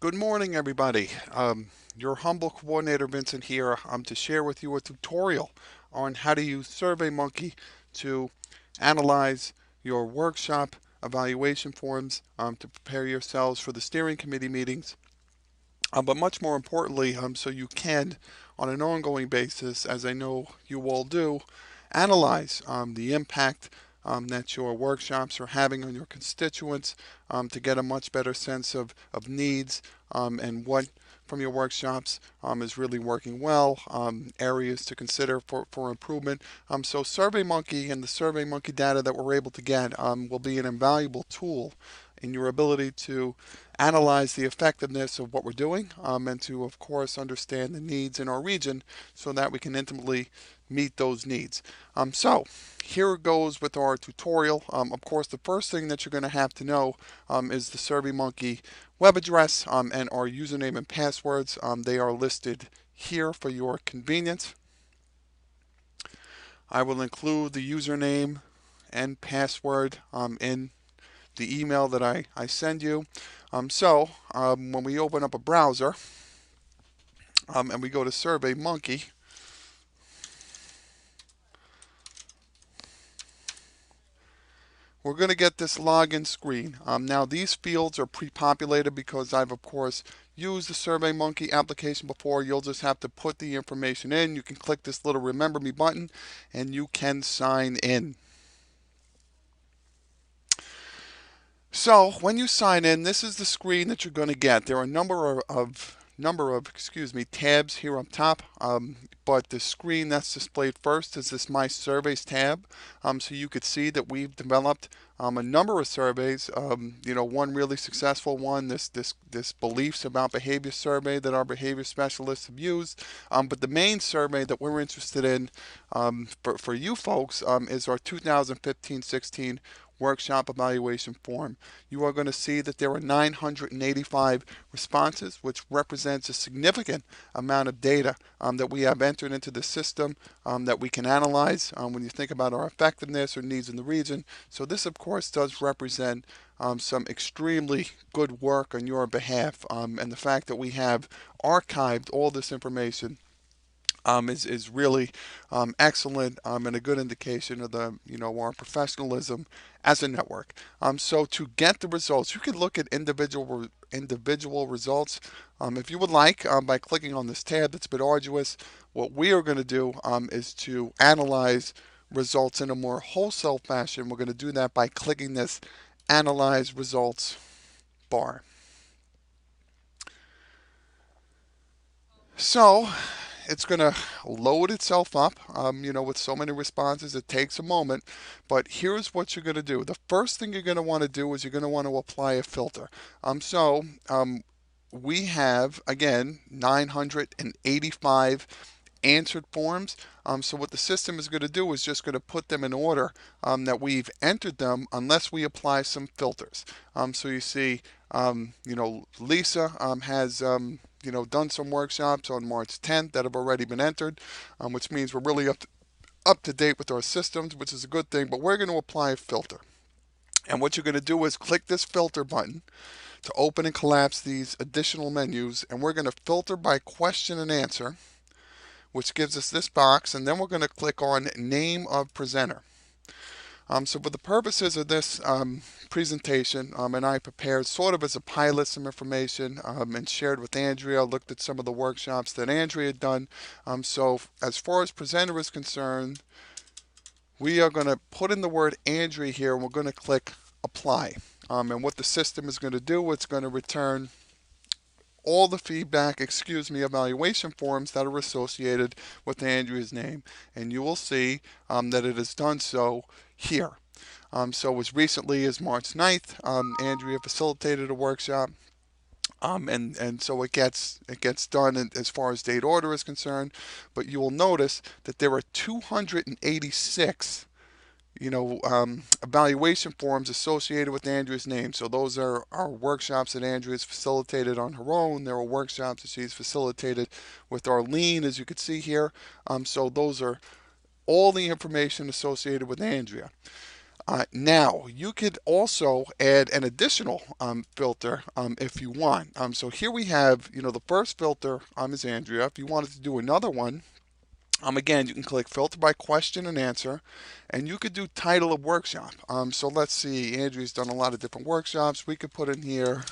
Good morning, everybody. Your humble coordinator, Vincent, here to share with you a tutorial on how to use SurveyMonkey to analyze your workshop evaluation forms to prepare yourselves for the steering committee meetings. But much more importantly, so you can, on an ongoing basis, as I know you all do, analyze the impact that your workshops are having on your constituents to get a much better sense of needs and what from your workshops is really working well, areas to consider for improvement. So SurveyMonkey and the SurveyMonkey data that we're able to get will be an invaluable tool in your ability to analyze the effectiveness of what we're doing and to, of course, understand the needs in our region so that we can intimately meet those needs. So here it goes with our tutorial. Of course, the first thing that you're going to have to know is the SurveyMonkey web address and our username and passwords. They are listed here for your convenience. I will include the username and password in the email that I send you. When we open up a browser and we go to SurveyMonkey, we're going to get this login screen. Now these fields are pre-populated because I've of course used the SurveyMonkey application before. You'll just have to put the information in. You can click this little remember me button and you can sign in. So when you sign in, this is the screen that you're going to get. There are a number of tabs here up top, but the screen that's displayed first is this My Surveys tab. So you could see that we've developed a number of surveys. One really successful one, this beliefs about behavior survey that our behavior specialists have used. But the main survey that we're interested in for you folks is our 2015-16 workshop evaluation form. You are going to see that there are 985 responses, which represents a significant amount of data that we have entered into the system that we can analyze when you think about our effectiveness or needs in the region. So this, of course, does represent some extremely good work on your behalf, and the fact that we have archived all this information is really excellent and a good indication of our professionalism as a network. So to get the results, you can look at individual results if you would like by clicking on this tab. That's a bit arduous. What we are going to do is to analyze results in a more wholesale fashion. We're going to do that by clicking this Analyze Results bar. So it's going to load itself up. With so many responses, it takes a moment. But here's what you're going to do. The first thing you're going to want to do is you're going to want to apply a filter. We have, again, 985 answered forms. So what the system is going to do is just going to put them in order that we've entered them, unless we apply some filters. So you see, Lisa has done some workshops on March 10th that have already been entered, which means we're really up to date with our systems, which is a good thing. But we're going to apply a filter, and what you're going to do is click this filter button to open and collapse these additional menus, and we're going to filter by question and answer, which gives us this box, and then we're going to click on Name of Presenter. So for the purposes of this presentation, and I prepared sort of as a pilot some information and shared with Andrea, looked at some of the workshops that Andrea had done. So as far as presenter is concerned, we are going to put in the word Andrea here, and we're going to click Apply. And what the system is going to do, it's going to return all the feedback, evaluation forms that are associated with Andrea's name. And you will see that it has done so here. So as recently as March 9th, Andrea facilitated a workshop. And so it gets done as far as date order is concerned. But you will notice that there are 286 evaluation forms associated with Andrea's name. So those are our workshops that Andrea's facilitated on her own. There are workshops that she's facilitated with Arlene, as you can see here. So those are all the information associated with Andrea. Now, you could also add an additional filter if you want. So here we have, the first filter is Andrea. If you wanted to do another one, again, you can click filter by question and answer, and you could do title of workshop. So let's see, Andrea's done a lot of different workshops. We could put in here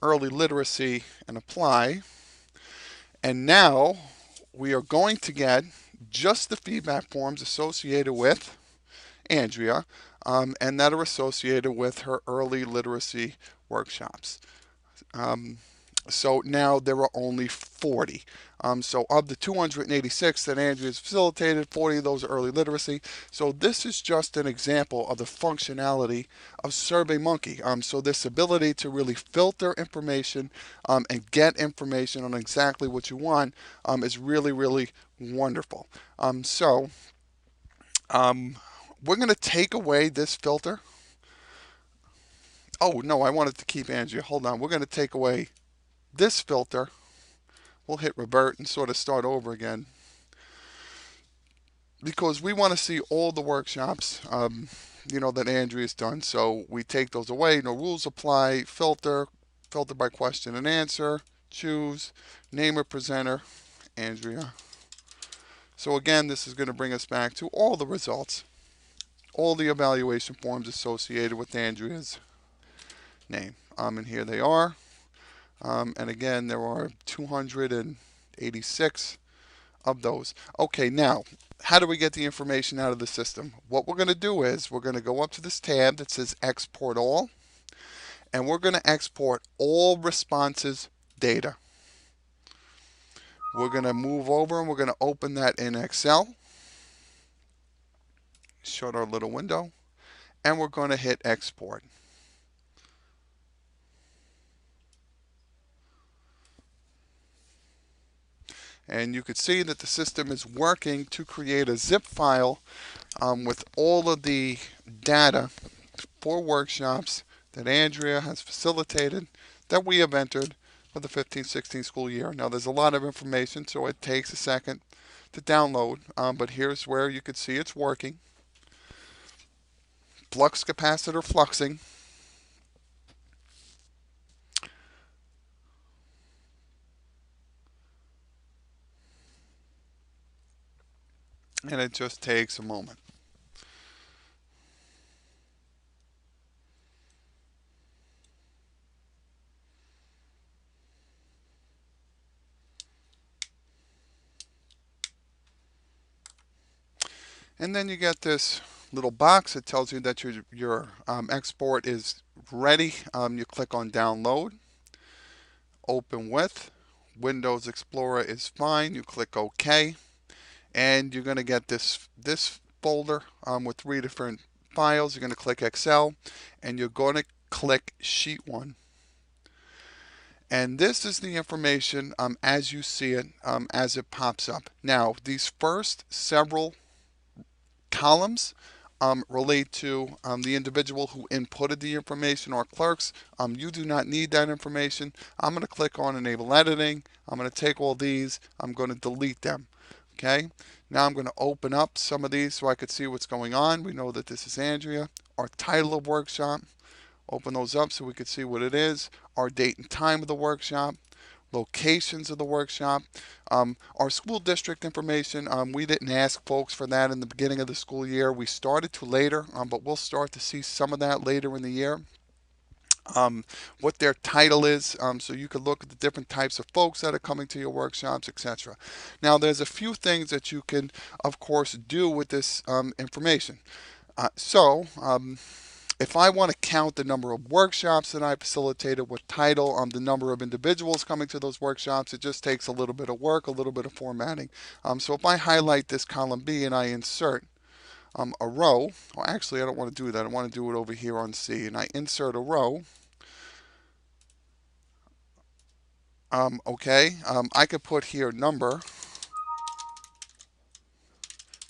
early literacy and apply. And now we are going to get just the feedback forms associated with Andrea, and that are associated with her early literacy workshops. So now there are only 40. So of the 286 that Andrea has facilitated, 40 of those are early literacy. So this is just an example of the functionality of SurveyMonkey. So this ability to really filter information and get information on exactly what you want is really, really wonderful. We're going to take away this filter. Oh, no, I wanted to keep Andrea. Hold on. We're going to take away this filter. We'll hit revert and sort of start over again, because we want to see all the workshops that Andrea's done. So we take those away. No rules apply. Filter by question and answer. Choose name of presenter, Andrea. So again, this is going to bring us back to all the results, all the evaluation forms associated with Andrea's name. And here they are. And again, there are 286 of those. Okay, now, how do we get the information out of the system? What we're going to do is we're going to go up to this tab that says Export All, and we're going to export all responses data. We're going to move over and we're going to open that in Excel. Shut our little window, and we're going to hit Export. And you could see that the system is working to create a zip file with all of the data for workshops that Andrea has facilitated, that we have entered for the 15-16 school year. Now there's a lot of information, so it takes a second to download, but here's where you could see it's working. Flux capacitor fluxing. And it just takes a moment. And then you get this little box that tells you that your export is ready. You click on download, open with, Windows Explorer is fine. You click OK, and you're going to get this folder with 3 different files. You're going to click Excel, and you're going to click Sheet 1. And this is the information as you see it, as it pops up. Now, these first several columns relate to the individual who inputted the information, or clerks. You do not need that information. I'm going to click on Enable Editing. I'm going to take all these. I'm going to delete them. Okay. Now I'm going to open up some of these so I could see what's going on. We know that this is Andrea. Our title of workshop. Open those up so we could see what it is. Our date and time of the workshop. Locations of the workshop. Our school district information, we didn't ask folks for that in the beginning of the school year. We started to later, but we'll start to see some of that later in the year. What their title is, so you can look at the different types of folks that are coming to your workshops, etc. Now, there's a few things that you can, of course, do with this information. If I want to count the number of workshops that I facilitated, what title, the number of individuals coming to those workshops, it just takes a little bit of work, a little bit of formatting. So if I highlight this column B and I insert a row, well, actually I don't want to do that. I want to do it over here on C, and I insert a row. I could put here number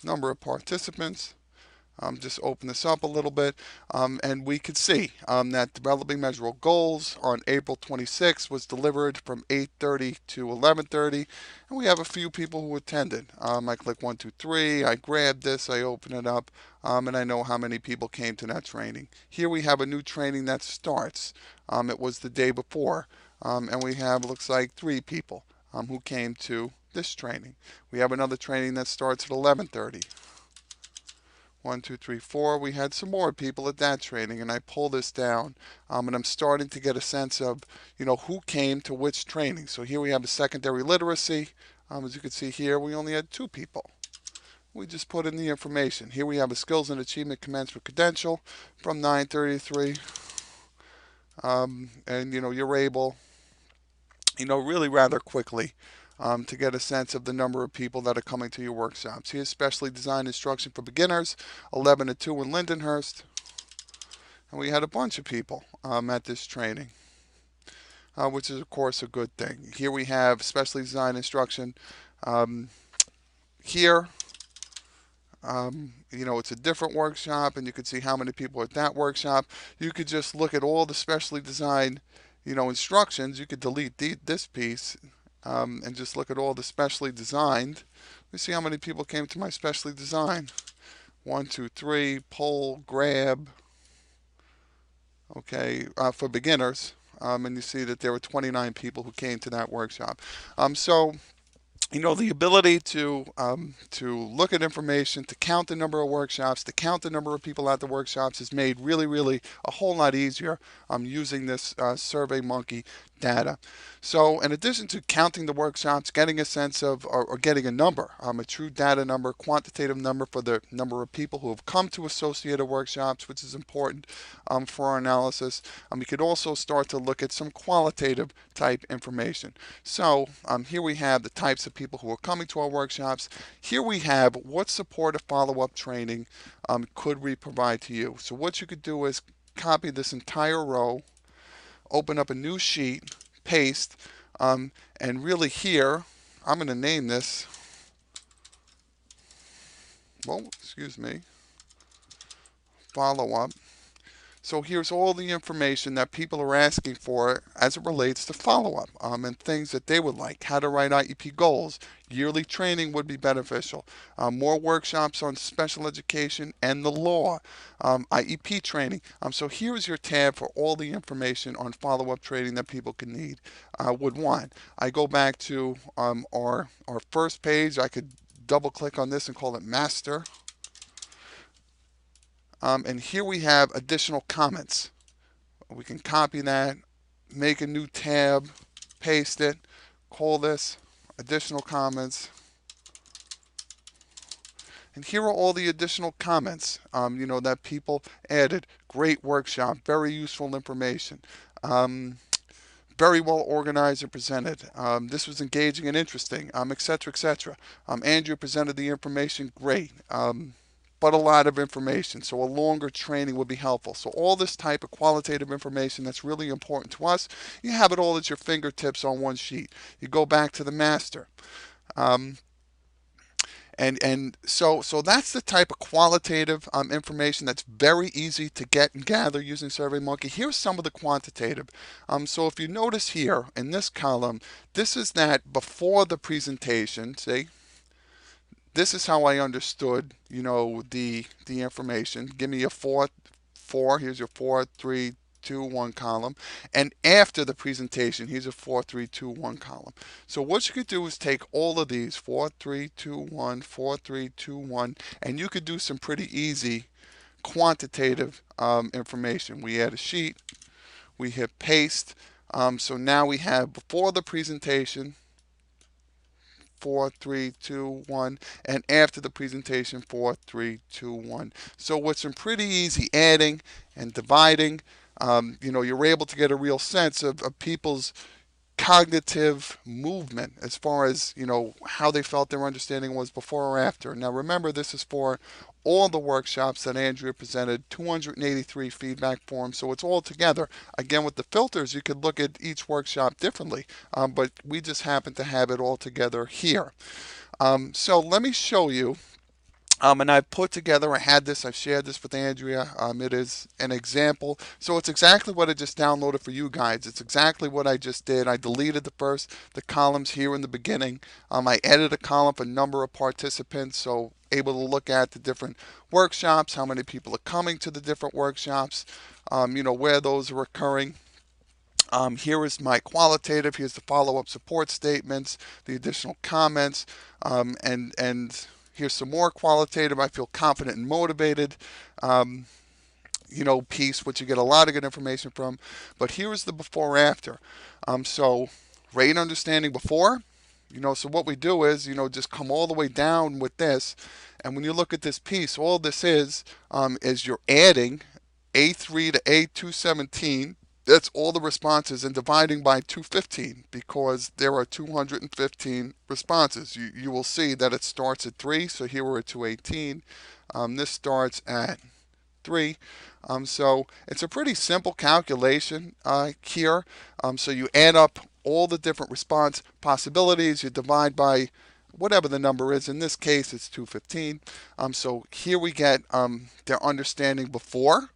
of participants, Just open this up a little bit, and we could see that developing measurable goals on April 26th was delivered from 8:30 to 11:30, and we have a few people who attended. I click 1, 2, 3, I grab this, I open it up, and I know how many people came to that training. Here we have a new training that starts. It was the day before, and we have, looks like, 3 people who came to this training. We have another training that starts at 11:30. 1, 2, 3, 4. We had some more people at that training, and I pull this down, and I'm starting to get a sense of, who came to which training. So here we have a secondary literacy. As you can see here, we only had 2 people. We just put in the information. Here we have a skills and achievement commencement credential from 9:33, and you're able, really rather quickly to get a sense of the number of people that are coming to your workshops. Here's specially designed instruction for beginners, 11 to 2 in Lindenhurst. And we had a bunch of people at this training, which is, of course, a good thing. Here we have specially designed instruction. Here, it's a different workshop, and you can see how many people are at that workshop. You could just look at all the specially designed, instructions. You could delete this piece and just look at all the specially designed. Let me see how many people came to my specially designed. 1, 2, 3, pull, grab. Okay, for beginners. And you see that there were 29 people who came to that workshop. So the ability to look at information, to count the number of workshops, to count the number of people at the workshops is made really, really a whole lot easier using this SurveyMonkey data. So in addition to counting the workshops, getting a sense of, or getting a number, a true data number, quantitative number for the number of people who have come to associated workshops, which is important for our analysis, you could also start to look at some qualitative type information. So here we have the types of people who are coming to our workshops. Here we have what supportive follow-up training could we provide to you. So what you could do is copy this entire row, open up a new sheet, paste, and really here, I'm going to name this, follow-up. So here's all the information that people are asking for as it relates to follow-up and things that they would like. How to write IEP goals. Yearly training would be beneficial. More workshops on special education and the law. IEP training. So here's your tab for all the information on follow-up training that people would want. I go back to our first page. I could double click on this and call it master. And here we have additional comments. We can copy that, make a new tab, paste it, call this additional comments. And here are all the additional comments, that people added. Great workshop, very useful information. Very well organized and presented. This was engaging and interesting, etc., etc. Andrew presented the information great. But a lot of information, so a longer training would be helpful. So all this type of qualitative information that's really important to us, you have it all at your fingertips on one sheet. You go back to the master. And so that's the type of qualitative information that's very easy to get and gather using SurveyMonkey. Here's some of the quantitative. So if you notice here in this column, this is that before the presentation, see? This is how I understood, the information. Give me a 4, here's your 4, 3, 2, 1 column. And after the presentation, here's a 4, 3, 2, 1 column. So what you could do is take all of these, 4, 3, 2, 1, 4, 3, 2, 1, and you could do some pretty easy quantitative information. We add a sheet, we hit paste. So now we have before the presentation, 4, 3, 2, 1, and after the presentation, 4, 3, 2, 1. So with some pretty easy adding and dividing, you're able to get a real sense of people's cognitive movement as far as, how they felt their understanding was before or after. Now remember, this is for all the workshops that Andrea presented, 283 feedback forms, so it's all together. Again, with the filters, you could look at each workshop differently, but we just happen to have it all together here. So let me show you And I've put together, I've shared this with Andrea. It is an example. So it's exactly what I just downloaded for you guys. It's exactly what I just did. I deleted the columns here in the beginning. I added a column for number of participants, so able to look at the different workshops, how many people are coming to the different workshops, where those are occurring. Here is my qualitative. Here's the follow-up support statements, the additional comments, and here's some more qualitative. I feel confident and motivated. Um, piece, which you get a lot of good information from. But here is the before after. So rate understanding before. So what we do is, just come all the way down with this. And when you look at this piece, all this is you're adding A3 to A217. That's all the responses and dividing by 215 because there are 215 responses. You will see that it starts at 3, so here we're at 218. This starts at 3. So it's a pretty simple calculation here. So you add up all the different response possibilities, you divide by whatever the number is. In this case, it's 215. So here we get their understanding before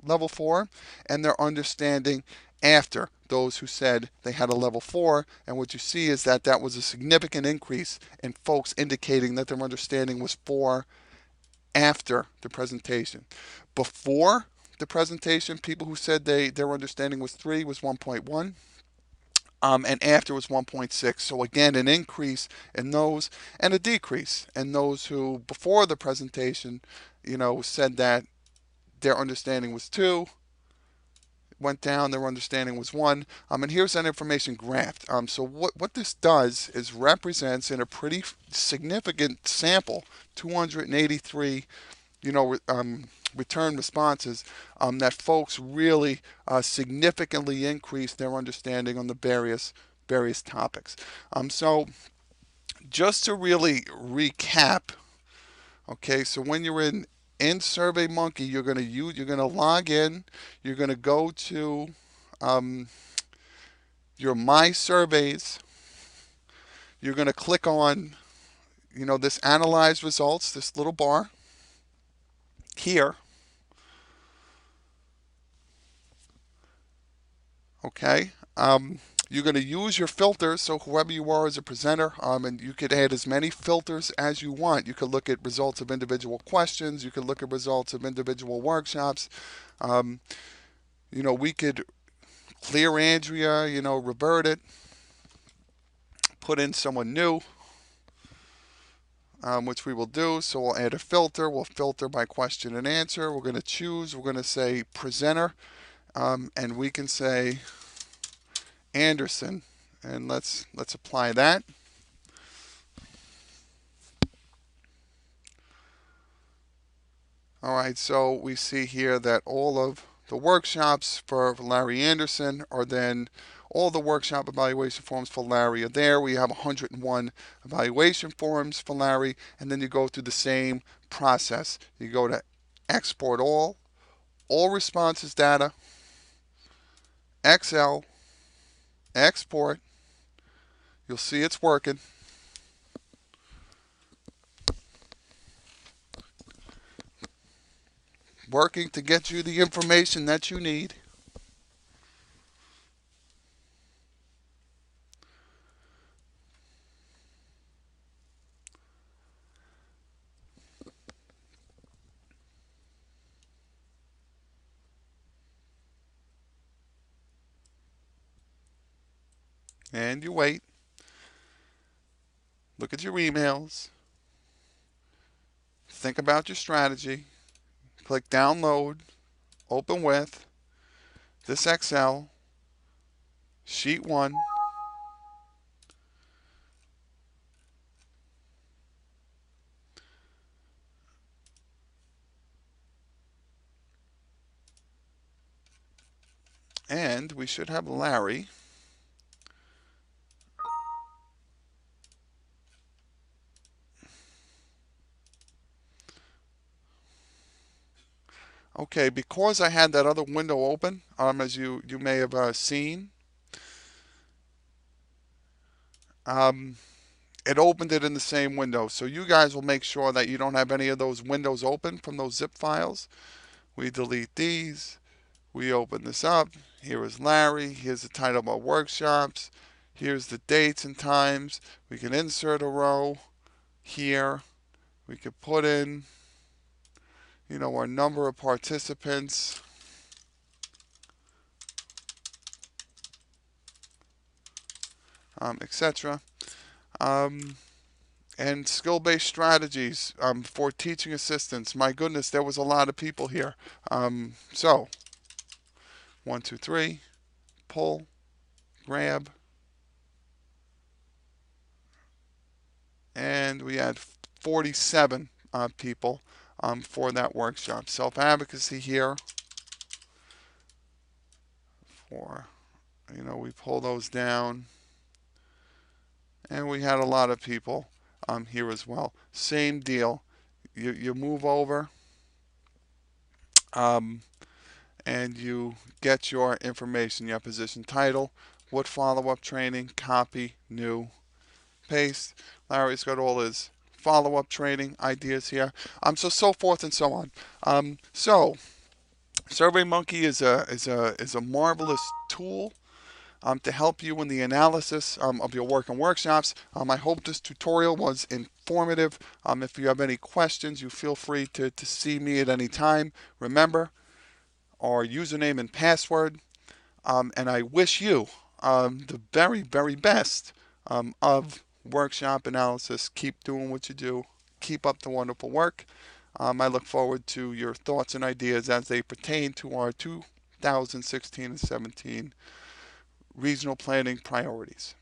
level 4 and their understanding after those who said they had a level 4. And what you see is that that was a significant increase in folks indicating that their understanding was 4 after the presentation. Before the presentation, people who said their understanding was 3 was 1.1. And after was 1.6. So again, an increase in those and a decrease in those who before the presentation, said that their understanding was 2, went down, their understanding was 1. And here's that information graphed. So what this does is represents in a pretty significant sample, 283 return responses, that folks really significantly increase their understanding on the various topics. So just to really recap, okay, so when you're in SurveyMonkey, you're going to log in, you're going to go to your My Surveys, you're going to click on this Analyze Results, this little bar here. Okay. You're going to use your filters, so whoever you are as a presenter, and you could add as many filters as you want. You could look at results of individual questions. You could look at results of individual workshops. We could clear Andrea, revert it, put in someone new, which we will do. So we'll add a filter. We'll filter by question and answer. We're going to choose. We're going to say presenter, and we can say Anderson, and let's apply that. All right, so we see here that all of the workshops for Larry Anderson are then all the workshop evaluation forms for Larry are there. We have 101 evaluation forms for Larry, and then you go through the same process. You go to export all responses data, Excel, export. You'll see it's working. Working to get you the information that you need. And you wait. Look at your emails. Think about your strategy. Click download, open with this Excel, sheet 1. And we should have Larry. Okay, because I had that other window open, as you may have seen, it opened it in the same window. So you guys will make sure that you don't have any of those windows open from those zip files. We delete these. We open this up. Here is Larry. Here's the title of our workshops. Here's the dates and times. We can insert a row here. We could put in, our number of participants. Etc. And skill-based strategies for teaching assistants. My goodness, there was a lot of people here. So, 1, 2, 3, pull, grab, and we had 47 people for that workshop. Self-advocacy here. We pull those down. And we had a lot of people here as well. Same deal. You move over and you get your information, your position title, what follow-up training, copy, new, paste. Larry's got all his follow-up training ideas here. So forth and so on. So SurveyMonkey is a marvelous tool to help you in the analysis of your work and workshops. I hope this tutorial was informative. If you have any questions, you feel free to see me at any time. Remember, our username and password. And I wish you the very, very best of workshop analysis. Keep doing what you do. Keep up the wonderful work. I look forward to your thoughts and ideas as they pertain to our 2016 and 17 regional planning priorities.